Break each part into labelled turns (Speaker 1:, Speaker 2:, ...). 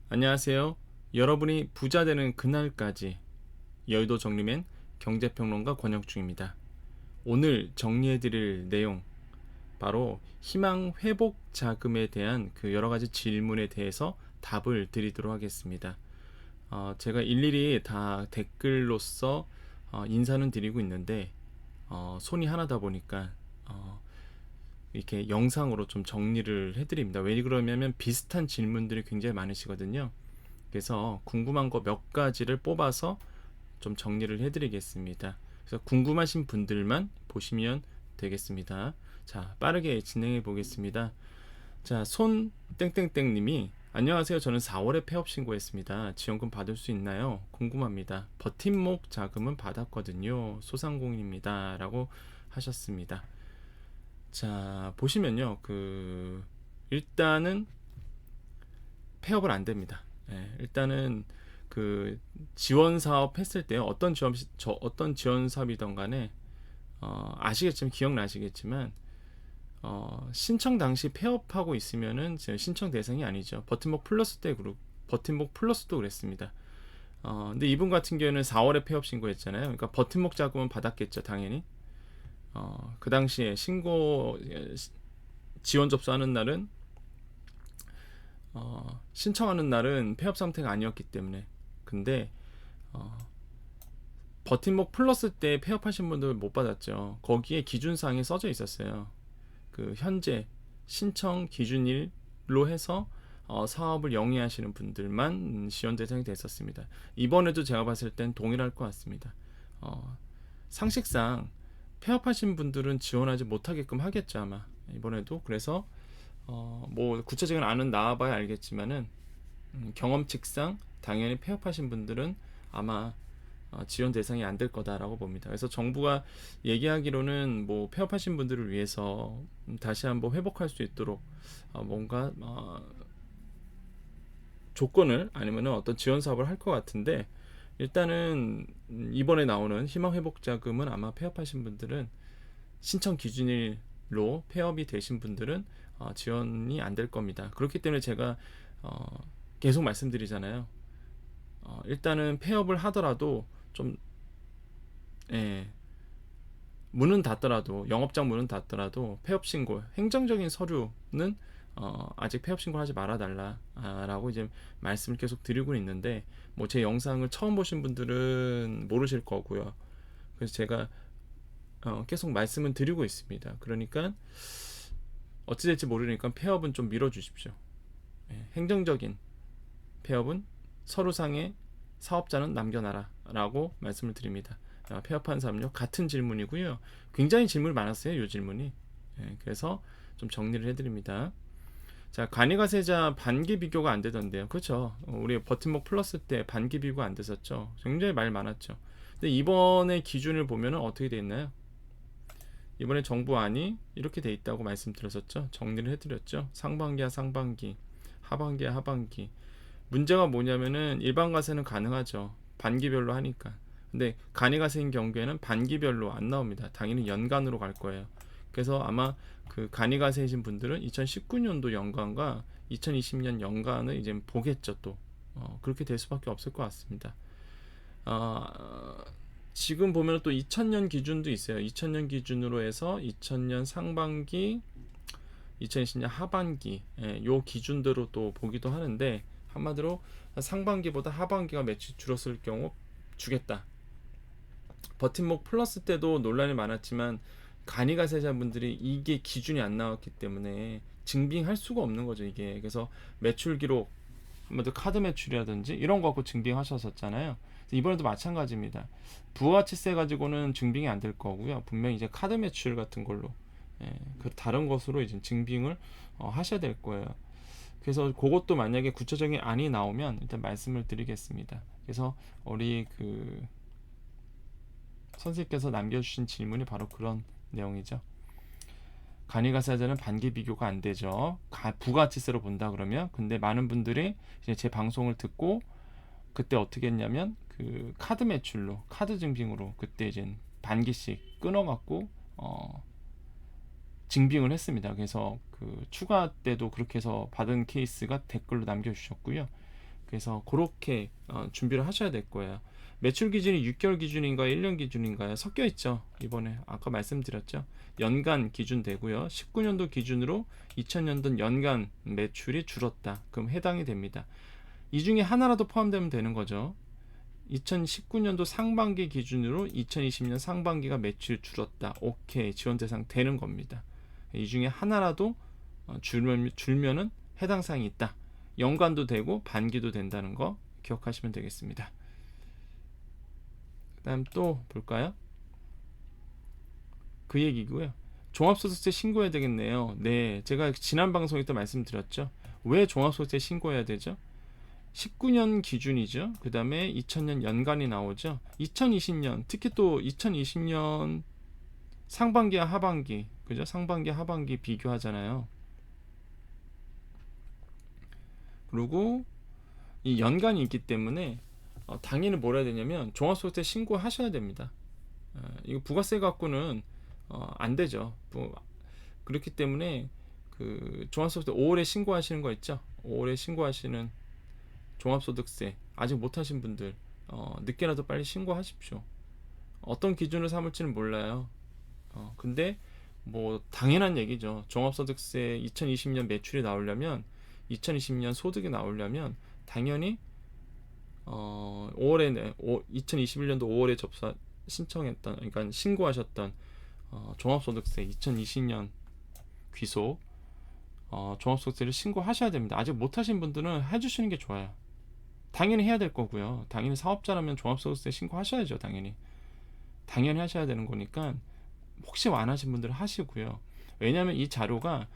Speaker 1: 안녕하세요. 여러분이 부자 되는 그날까지 여의도 정리맨 경제평론가 권혁중입니다. 오늘 정리해드릴 내용 바로 희망 회복 자금에 대한 그 여러 가지 질문에 대해서 답을 드리도록 하겠습니다. 제가 일일이 다 댓글로서 인사는 드리고 있는데 손이 하나다 보니까 이렇게 영상으로 좀 정리를 해드립니다. 왜 그러냐면 비슷한 질문들이 굉장히 많으시거든요. 그래서 궁금한 거 몇 가지를 뽑아서 좀 정리를 해드리겠습니다. 그래서 궁금하신 분들만 보시면 되겠습니다. 자, 빠르게 진행해 보겠습니다. 자, 손 땡땡땡님이 안녕하세요. 저는 4월에 폐업 신고했습니다. 지원금 받을 수 있나요? 궁금합니다. 버팀목 자금은 받았거든요. 소상공인입니다. 라고 하셨습니다. 자, 보시면요. 일단은 폐업은 안 됩니다. 일단은 그 지원 사업 했을 때 어떤 지원 사업이든 간에 아시겠지만 기억나시겠지만 신청 당시 폐업하고 있으면은 신청 대상이 아니죠. 버팀목 플러스도 그랬습니다. 근데 이분 같은 경우는 4월에 폐업 신고했잖아요. 그러니까 버팀목 자금은 받았겠죠, 당연히. 그 당시에 지원 접수하는 날은 신청하는 날은 폐업 상태가 아니었기 때문에. 근데 어, 버팀목 플러스 때 폐업하신 분들 못 받았죠. 거기에 기준사항이 써져 있었어요. 그 현재 신청 기준일로 해서 사업을 영위하시는 분들만 지원 대상이 됐었습니다. 이번에도 제가 봤을 땐 동일할 것 같습니다. 상식상 폐업하신 분들은 지원하지 못하게끔 하겠죠, 아마 이번에도. 그래서 뭐 구체적인 안은 나와봐야 알겠지만은 경험칙상 당연히 폐업하신 분들은 아마 지원 대상이 안 될 거다라고 봅니다. 그래서 정부가 얘기하기로는 뭐 폐업하신 분들을 위해서 다시 한번 회복할 수 있도록 뭔가 조건을 아니면 어떤 지원 사업을 할 것 같은데, 일단은 이번에 나오는 희망회복자금은 아마 폐업하신 분들은 신청 기준일로 폐업이 되신 분들은 지원이 안 될 겁니다. 그렇기 때문에 제가 계속 말씀드리잖아요. 일단은 폐업을 하더라도 좀 예, 문은 닫더라도, 영업장 문은 닫더라도 폐업 신고, 행정적인 서류는 아직 폐업 신고를 하지 말아달라라고 이제 말씀을 계속 드리고 있는데, 뭐 제 영상을 처음 보신 분들은 모르실 거고요. 그래서 제가 계속 말씀을 드리고 있습니다. 그러니까 어찌 될지 모르니까 폐업은 좀 밀어주십시오. 행정적인 폐업은 서류상의 사업자는 남겨놔라라고 말씀을 드립니다. 폐업한 사람요, 같은 질문이고요. 굉장히 질문이 많았어요, 이 질문이. 그래서 좀 정리를 해드립니다. 자, 간이가세자 반기 비교가 안 되던데요. 그렇죠. 우리 버팀목 플러스 때 반기 비교가 안 됐었죠. 굉장히 말 많았죠. 근데 이번에 기준을 보면은 어떻게 돼 있나요? 이번에 정부안이 이렇게 돼 있다고 말씀드렸었죠. 정리를 해드렸죠. 상반기야 상반기, 하반기야 하반기. 문제가 뭐냐면은 일반 과세는 가능하죠. 반기별로 하니까. 근데 간이가세인 경우에는 반기별로 안 나옵니다. 당연히 연간으로 갈 거예요. 그래서 아마 그 간이가세이신 분들은 2019년도 연간과 2020년 연간을 이제 보겠죠. 또 그렇게 될 수밖에 없을 것 같습니다. 어, 지금 보면 또 2000년 기준도 있어요. 2000년 기준으로 해서 2000년 상반기, 2020년 하반기, 요 기준대로 또 보기도 하는데, 한마디로 상반기보다 하반기가 매출이 줄었을 경우 주겠다. 버팀목 플러스 때도 논란이 많았지만 간이가세자분들이 이게 기준이 안 나왔기 때문에 증빙할 수가 없는 거죠, 이게. 그래서 매출 기록, 카드 매출이라든지 이런 거 갖고 증빙하셨었잖아요. 이번에도 마찬가지입니다. 부가가치세 가지고는 증빙이 안 될 거고요. 분명히 이제 카드 매출 같은 걸로, 그 다른 것으로 이제 증빙을 하셔야 될 거예요. 그래서 그것도 만약에 구체적인 안이 나오면 일단 말씀을 드리겠습니다. 그래서 우리 그 선생님께서 남겨주신 질문이 바로 그런 내용이죠. 간이가세자는 반기 비교가 안 되죠. 부가가치세로 본다 그러면. 근데 많은 분들이 이제 제 방송을 듣고 그때 어떻게 했냐면 그 카드 매출로, 카드 증빙으로 그때 이제 반기씩 끊어갖고 증빙을 했습니다. 그래서 그 추가 때도 그렇게 해서 받은 케이스가 댓글로 남겨주셨고요. 그래서 그렇게 준비를 하셔야 될 거예요. 매출 기준이 6개월 기준인가요? 1년 기준인가요? 섞여 있죠. 이번에 아까 말씀드렸죠. 연간 기준 되고요. 19년도 기준으로 2000년도 연간 매출이 줄었다. 그럼 해당이 됩니다. 이 중에 하나라도 포함되면 되는 거죠. 2019년도 상반기 기준으로 2020년 상반기가 매출 줄었다. 오케이. 지원 대상 되는 겁니다. 이 중에 하나라도 줄면은 해당 사항이 있다. 연간도 되고 반기도 된다는 거 기억하시면 되겠습니다. 그다음 또 볼까요? 그 얘기고요. 종합소득세 신고해야 되겠네요. 네, 제가 지난 방송에 또 말씀드렸죠. 왜 종합소득세 신고해야 되죠? 19년 기준이죠. 그 다음에 2000년 연간이 나오죠. 2020년, 특히 또 2020년 상반기와 하반기, 그죠? 상반기, 하반기 비교하잖아요. 그리고 이 연간이 있기 때문에 당연히 뭘 해야 되냐면 종합소득세 신고하셔야 됩니다. 이거 부가세 갖고는 안 되죠. 그렇기 때문에 그 종합소득세 5월에 신고하시는 거 있죠. 5월에 신고하시는 종합소득세 아직 못하신 분들 늦게라도 빨리 신고하십시오. 어떤 기준을 삼을지는 몰라요. 근데 뭐 당연한 얘기죠. 종합소득세 2020년 매출이 나오려면 2020년 소득이 나오려면 당연히 5월에 2021년도 5월에 신청했던 그러니까 신고하셨던 종합소득세 2020년 귀속 종합소득세를 신고하셔야 됩니다. 아직 못하신 분들은 해주시는 게 좋아요. 당연히 해야 될 거고요. 당연히 사업자라면 종합소득세 신고하셔야죠. 당연히 하셔야 되는 거니까 혹시 안 하신 분들은 하시고요. 왜냐하면 이 자료가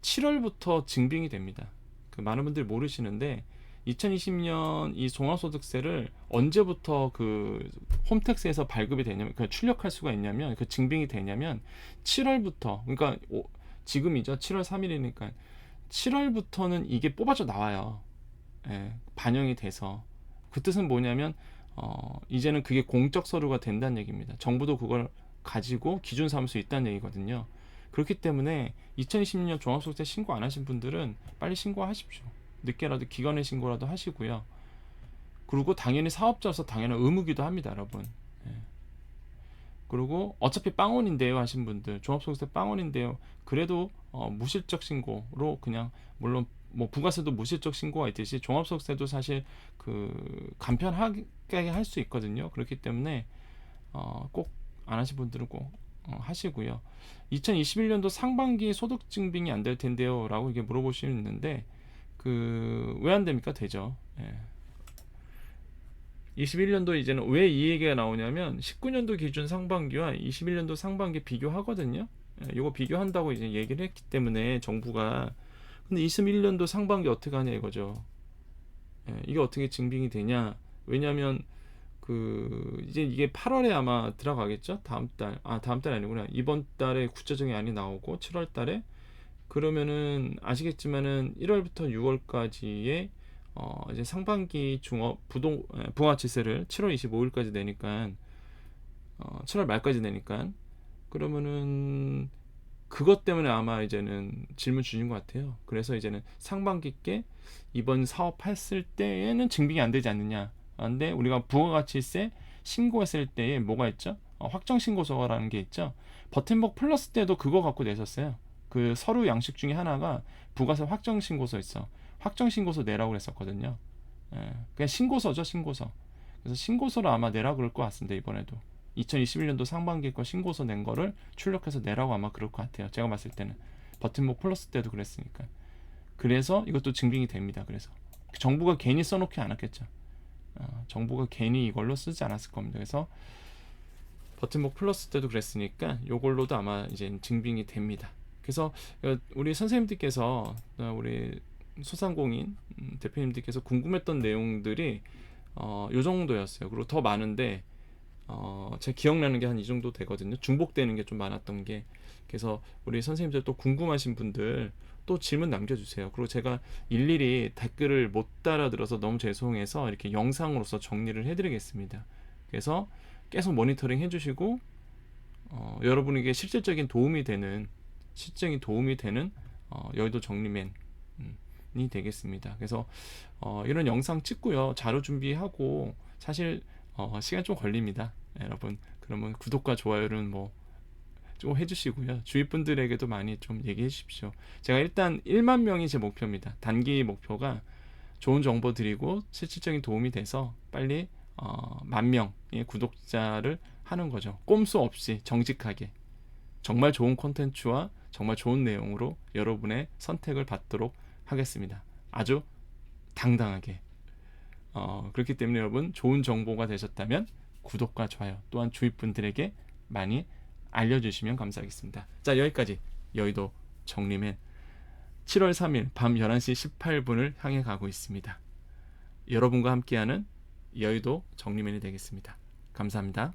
Speaker 1: 7월부터 증빙이 됩니다. 많은 분들이 모르시는데 2020년 이 종합소득세를 언제부터 그 홈택스에서 발급이 되냐면 출력할 수가 있냐면 증빙이 되냐면 7월부터 그러니까 지금이죠. 7월 3일이니까 7월부터는 이게 뽑아져 나와요. 예, 반영이 돼서 그 뜻은 뭐냐면 이제는 그게 공적 서류가 된다는 얘기입니다. 정부도 그걸 가지고 기준 삼을 수 있다는 얘기거든요. 그렇기 때문에 2020년 종합소득세 신고 안 하신 분들은 빨리 신고하십시오. 늦게라도 기간에 신고라도 하시고요. 그리고 당연히 사업자로서 당연한 의무기도 합니다, 여러분. 예. 그리고 어차피 빵원인데요 하신 분들, 종합소득세 빵원인데요. 그래도 무실적 신고로 그냥 물론 뭐 부가세도 무실적 신고가 있듯이 종합소득세도 사실 그 간편하게 할 수 있거든요. 그렇기 때문에 꼭 안 하신 분들은 꼭 하시고요. 2021년도 상반기 소득 증빙이 안 될 텐데요 라고 이게 물어보시는데 왜 안 됩니까? 되죠. 예. 21년도 이제는 왜 이 얘기가 나오냐면 19년도 기준 상반기와 21년도 상반기 비교하거든요. 이거 비교한다고 이제 얘기를 했기 때문에 정부가 근데 21년도 상반기 어떻게 하냐 이거죠. 이게 어떻게 증빙이 되냐? 왜냐하면 이제 이게 8월에 아마 들어가겠죠? 다음 달 아니구나. 이번 달에 구체적인 안이 나오고 7월 달에 그러면은 아시겠지만은 1월부터 6월까지의 이제 상반기 부가치세를 7월 25일까지 내니까 7월 말까지 내니까 그러면은 그것 때문에 아마 이제는 질문 주신 것 같아요. 그래서 이제는 상반기께 이번 사업했을 때에는 증빙이 안 되지 않느냐. 근데 우리가 부가가치세 신고했을 때에 뭐가 있죠? 확정 신고서라는 게 있죠. 버팀목 플러스 때도 그거 갖고 내셨어요. 그 서류 양식 중에 하나가 부가세 확정 신고서 있어. 확정 신고서 내라고 그랬었거든요. 그냥 신고서죠, 신고서. 그래서 신고서를 아마 내라고 그럴 것 같습니다. 이번에도 2021년도 상반기 거 신고서 낸 거를 출력해서 내라고 아마 그럴 것 같아요. 제가 봤을 때는 버팀목 플러스 때도 그랬으니까. 그래서 이것도 증빙이 됩니다. 그래서 정부가 괜히 써놓지 않았겠죠. 정부가 괜히 이걸로 쓰지 않았을 겁니다. 그래서 버팀목 플러스 때도 그랬으니까 이걸로도 아마 이제 증빙이 됩니다. 그래서 우리 선생님들께서 우리 소상공인 대표님들께서 궁금했던 내용들이 요 정도였어요. 그리고 더 많은데 제가 기억나는 게 한 이 정도 되거든요. 중복되는 게 좀 많았던 게. 그래서 우리 선생님들 또 궁금하신 분들 또 질문 남겨주세요. 그리고 제가 일일이 댓글을 못 달아들어서 너무 죄송해서 이렇게 영상으로서 정리를 해드리겠습니다. 그래서 계속 모니터링 해주시고 여러분에게 실질적인 도움이 되는 여의도 정리맨 정리맨이 되겠습니다. 그래서 이런 영상 찍고요. 자료 준비하고 사실 시간 좀 걸립니다. 여러분 그러면 구독과 좋아요는 뭐 좀 해주시고요. 주위 분들에게도 많이 좀 얘기해 주십시오. 제가 일단 1만 명이 제 목표입니다. 단기 목표가 좋은 정보 드리고 실질적인 도움이 돼서 빨리 10,000명의 구독자를 하는 거죠. 꼼수 없이 정직하게 정말 좋은 콘텐츠와 정말 좋은 내용으로 여러분의 선택을 받도록 하겠습니다. 아주 당당하게. 그렇기 때문에 여러분 좋은 정보가 되셨다면 구독과 좋아요 또한 주위 분들에게 많이 알려주시면 감사하겠습니다. 자, 여기까지 여의도 정리맨 7월 3일 밤 11시 18분을 향해 가고 있습니다. 여러분과 함께하는 여의도 정리맨이 되겠습니다. 감사합니다.